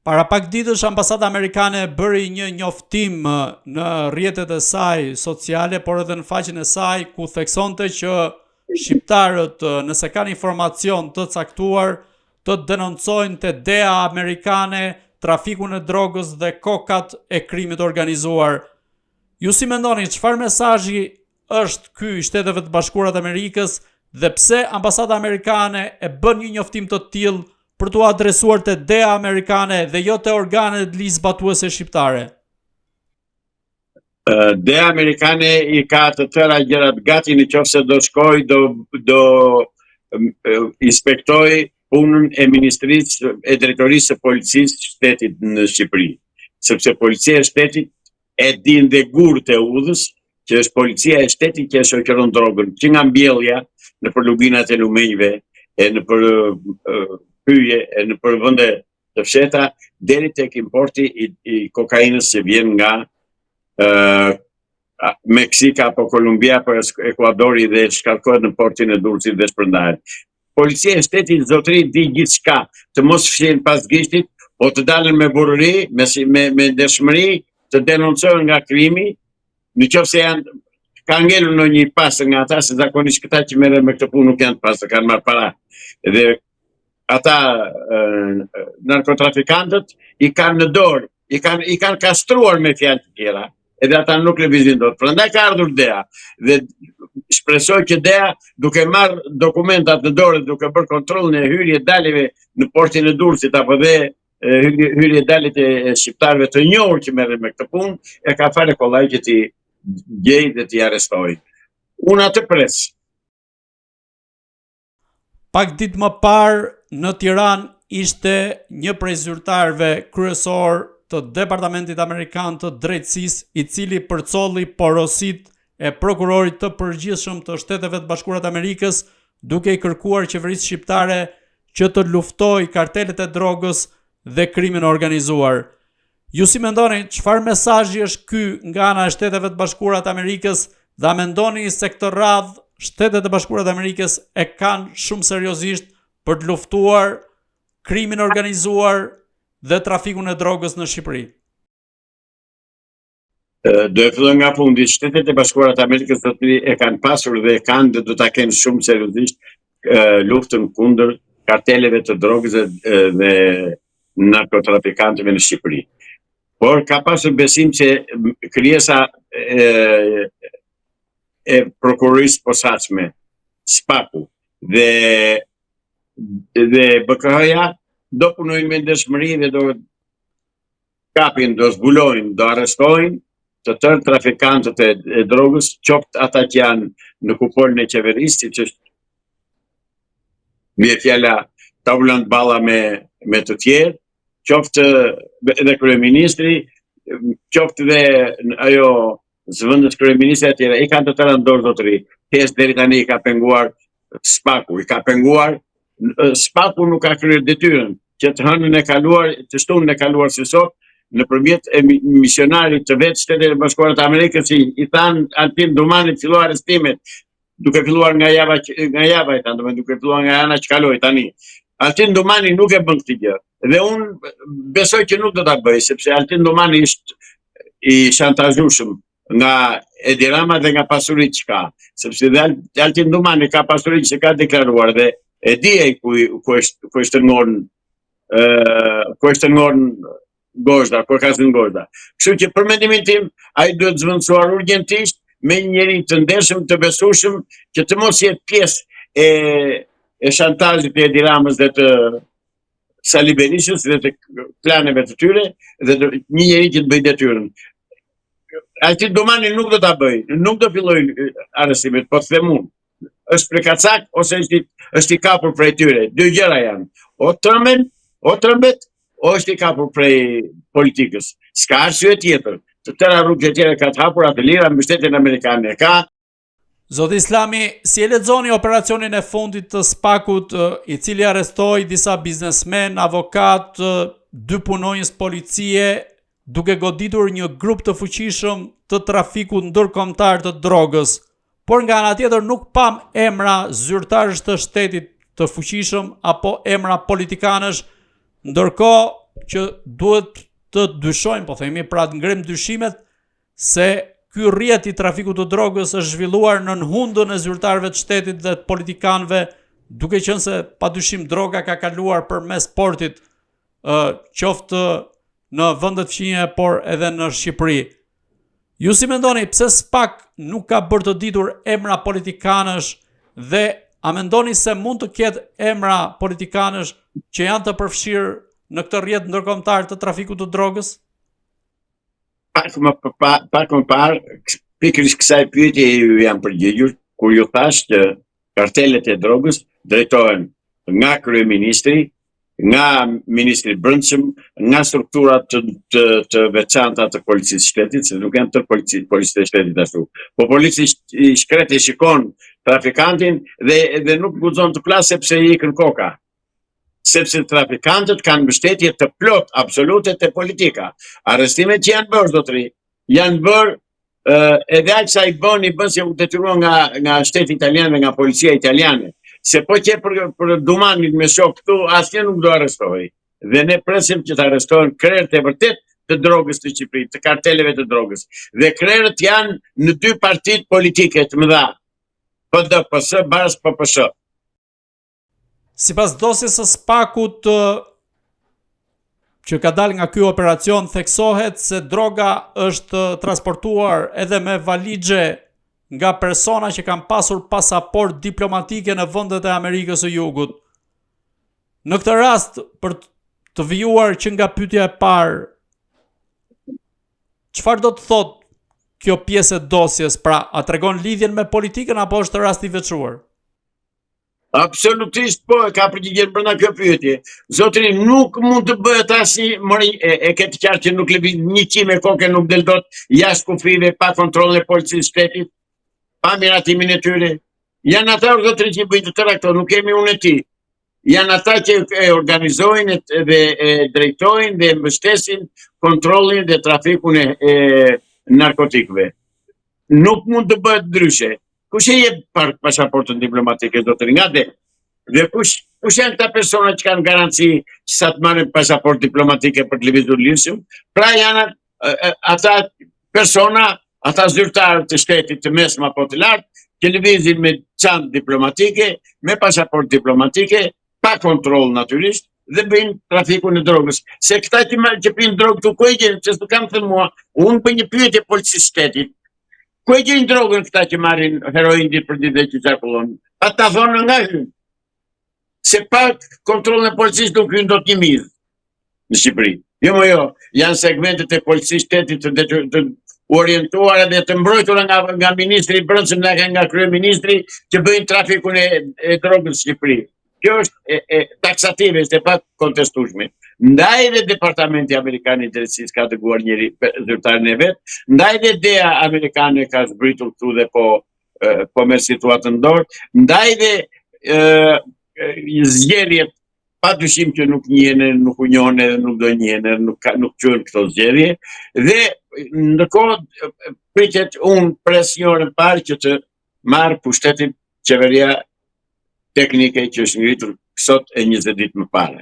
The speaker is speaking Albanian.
Para pak ditësh ambasada amerikane bëri një njoftim në rrjetet e saj sociale, por edhe në faqen e saj, ku theksonte që shqiptarët, nëse kanë informacion të caktuar, të denoncojnë te DEA amerikane trafikun e drogës dhe kokat e krimit organizuar. Ju si mendoni, çfarë mesazhi është ky i Shteteve të Bashkuara të Amerikës dhe pse ambasada amerikane e bën një njoftim të tillë për t'u adresuar te DEA amerikane dhe jo te organet ligjzbatuese shqiptare? DEA amerikane i ka të tëra gjërat gati, në qoftë se do shkoj, do inspektoj punën e Ministrisë e Drejtorisë së Policisë së Shtetit në Shqipëri. Sepse policia e shtetit e din dhe gurët e udhës, që është policia e shtetit që e shoqëron drogën, që nga mbjellja në për lubinat e lumenjve, e në për pyje, e në për vende të fsheta, deri tek importi i kokainës që vjen nga Meksika apo Kolumbia për Ekuadori dhe shkarkohet në portin e Durrësit dhe shpërndahet. Policia e shtetit zotëri di gjithçka, të mos fshin pas gishtit, o të dalën me burëri, me ndershmëri, të denoncojnë nga krimi, në qoftë se janë ka ngelur në një pasër nga ata, se zakonisht këta që merren me këtë punë nuk janë pasër, kanë marrë para. Dhe ata narkotrafikantët i kanë në dorë, i kanë kastruar me fjalë të tjera, edhe ata nuk lëvizin dot. Prandaj ka ardhur DEA dhe shpresoj që DEA, duke marrë dokumentat në dorë, duke bërë kontrollin e hyrje daleve në portin e Durrësit apo dhe hyrje dalet e shqiptarëve të njohur që merren me këtë punë, e ka fare kollaj që ti gjej dhe t'i arrestoj. Unë atë pres. Pak ditë më parë në Tiranë ishte një prej zyrtarëve kryesor të Departamentit Amerikan të Drejtësisë, i cili përcolli porositë e prokurorit të përgjithshëm të Shteteve të Bashkuara të Amerikës, duke i kërkuar qeverisë shqiptare që të luftojë kartelet e drogës dhe krimin organizuar. Ju si mendoni, çfarë mesazhi është ky nga ana e Shteteve të Bashkuara të Amerikës, dhe a mendoni se këtë radhë Shtetet e Bashkuara të Amerikës e kanë shumë seriozisht për të luftuar krimin organizuar dhe trafikun e drogës në Shqipëri? Do e filloj nga fundi. Shtetet e Bashkuara të Amerikës e kanë pasur dhe kanë dhe do ta kenë shumë seriozisht luftën kundër karteleve të drogës dhe narkotrafikantëve në Shqipëri. Por ka pasur besim që krijesa e prokurorisë posaçme, SPAK-u dhe BKH-ja do punojnë me ndershmëri dhe do kapin, do zbulojnë, do arrestojnë të tërë trafikantët e drogës, qoftë ata që janë në kuporin e qeverisë, që është me fjala tavulant balla me të tjerë, qoftë edhe kryeministri, qoftë dhe ajo zëvendës kryeministri e tjera, i kanë të tëra në dorë zotëri. Pjesë deri tani i ka penguar SPAK-u, SPAK-u nuk ka kryer detyrën që të hënën e kaluar, të shtunën e kaluar si sot, nëpërmjet misionarit të vetë Shtetet e Bashkuara të Amerikës, i thanë Altin Dumanit filluar arrestimet, duke filluar nga java e tanë, duke filluar nga jana që kaloi tani. Altin Dumani nuk e bën këtë gjë. Dhe unë besoj që nuk do ta bëj, sepse Altin Dumani është i shantazhueshëm nga Edi Rama dhe nga pasuritë që ka. Sepse dhe Altin Dumani ka pasuritë që ka deklaruar dhe e di ku është ngorën Gozhda, ku ka zënë Gozhda. Kështu që për mendimin tim, ai duhet zvendësuar urgjentisht me një njerëz të ndershëm, të besueshëm, që të mos jetë pjesë e shantazhit të Edi Ramës dhe të Sali Benishës dhe të planeve të tyre, dhe një njerëz që të bëjë detyrën. Altin Dumani nuk do ta bëj, nuk do filloj arrestimet, po them unë. Është prekacak ose është i kapur prej tyre. Dy gjëra janë. O trembet, o është i kapur prej politikës. S'ka arsye tjetër. Të tëra rrugë tjera ka të hapura të lira në Shtetin Amerikan e ka. Zoti Islami, si e lexoni operacionin e fundit të SPAK-ut, i cili arrestoi disa biznesmen, avokat, 2 punonjës policie, duke goditur një grup të fuqishëm të trafikut ndërkombëtar të drogës, por nga ana tjetër nuk pam emra zyrtarësh të shtetit të fuqishëm apo emra politikanësh, ndërkohë që duhet të dyshojmë, po themi, pra të ngrem dyshimet se ky rrjet i trafikut të drogës është zhvilluar në hundën e zyrtarëve të shtetit dhe të politikanëve, duke qenë se padyshim droga ka kaluar përmes portit, qoftë në vendet fqinje, por edhe në Shqipëri. Ju si mendoni, pse SPAK nuk ka bërë të ditur emra politikanësh dhe a mendoni se mund të ketë emra politikanësh që janë të përfshirë në këtë rrjet ndërkombëtar të trafikut të drogës? Pak më parë, pikërisht kësaj pyetje ju jam përgjigjur, kur ju thash që kartelet e drogës drejtohen nga kryeministri, nga ministri i brendshëm, nga strukturat të veçanta të policisë shtetit, se nuk janë të policisë e shtetit ashtu. Po policia i shkret e shikon trafikantin dhe nuk guxon të flasë sepse i ikën koka. Sepse trafikantët kanë mbështetje të plot absolute te politika. Arrestimet që janë bërë, zotëri, janë bërë edhe aq sa i bën se u detyruan nga shteti italian dhe nga policia italiane. Se po që për Dumanin me shok këtu, asnjë nuk do arrestohej. Dhe ne presim që të arrestohen krerët e vërtet të drogës të Shqipërisë, të karteleve të drogës. Dhe krerët janë në 2 partitë politike të mëdha, PDPS bashkë PPS. Sipas dosjes së SPAK-ut që ka dalë nga ky operacion, theksohet se droga është transportuar edhe me valixhe nga persona që kanë pasur pasaport diplomatike në vendet e Amerikës së Jugut. Në këtë rast, për të vijuar që nga pyetja e parë, çfarë do të thotë kjo pjesë e dosjes? Pra, a tregon lidhjen me politikën apo është rasti i veçuar? Absolutisht po, ka përgjigjen brenda kjo pyetje. Zotëri, nuk mund të bëhet asnjë e ke të qartë që nuk lëviz një qime koke, nuk del dot jashtë kufive, pa kontrollin e policisë shtetit, pa miratimin e tyre. Janë ata zotëri që bëjnë të tëra këto, nuk kemi unë e ti. Janë ata që e organizojnë dhe e drejtojnë dhe mbështesin kontrollin dhe trafikun e narkotikëve. Nuk mund të bëhet ndryshe. Kush e jep pasaportën diplomatike, zotëri? Nga dhe kush janë këta persona që kanë garanci që sa të marrin pasaportë diplomatike për të lëvizur lirshëm? Pra janë ata persona, ata zyrtarë të shtetit të mesëm apo të lartë, që lëvizin me çantë diplomatike, me pasaportë diplomatike, pa kontroll natyrisht, dhe bëjnë trafikun e drogës. Se këta që pinë drogë të ku e gjenë, që s'u kanë thënë mua, unë për një pyetje policisë shtetit, ku e gjenë drogën këta që marrin heroin ditë për ditë dhe që qarkullon? Pa ta thonë nga hynë. Se pa kontrollin e policisë nuk hynë do të një midhë në Shqipëri. Jo, janë segmentet e policisë shtetit të orientuar dhe të mbrojtura nga ministri i brendshëm dhe nga kryeministri që bëjnë trafikun e drogës në Shqipëri. Kjo është taksative, është e pa kontestueshme. Ndaj dhe departamenti amerikan i drejtësisë ka dëguar njëri zyrtarin e vet, ndaj dhe DEA amerikane ka zbritur këtu dhe po merr situatën dorë, ndaj dhe zgjedhjet padyshim që nuk njihen, nuk u njohin edhe nuk do njihen, nuk quhen këto zgjedhje, dhe ndërkohë pritet pres një orë parë që të marrë pushtetin qeveria teknike që është ngritur sot e 20 ditë më parë.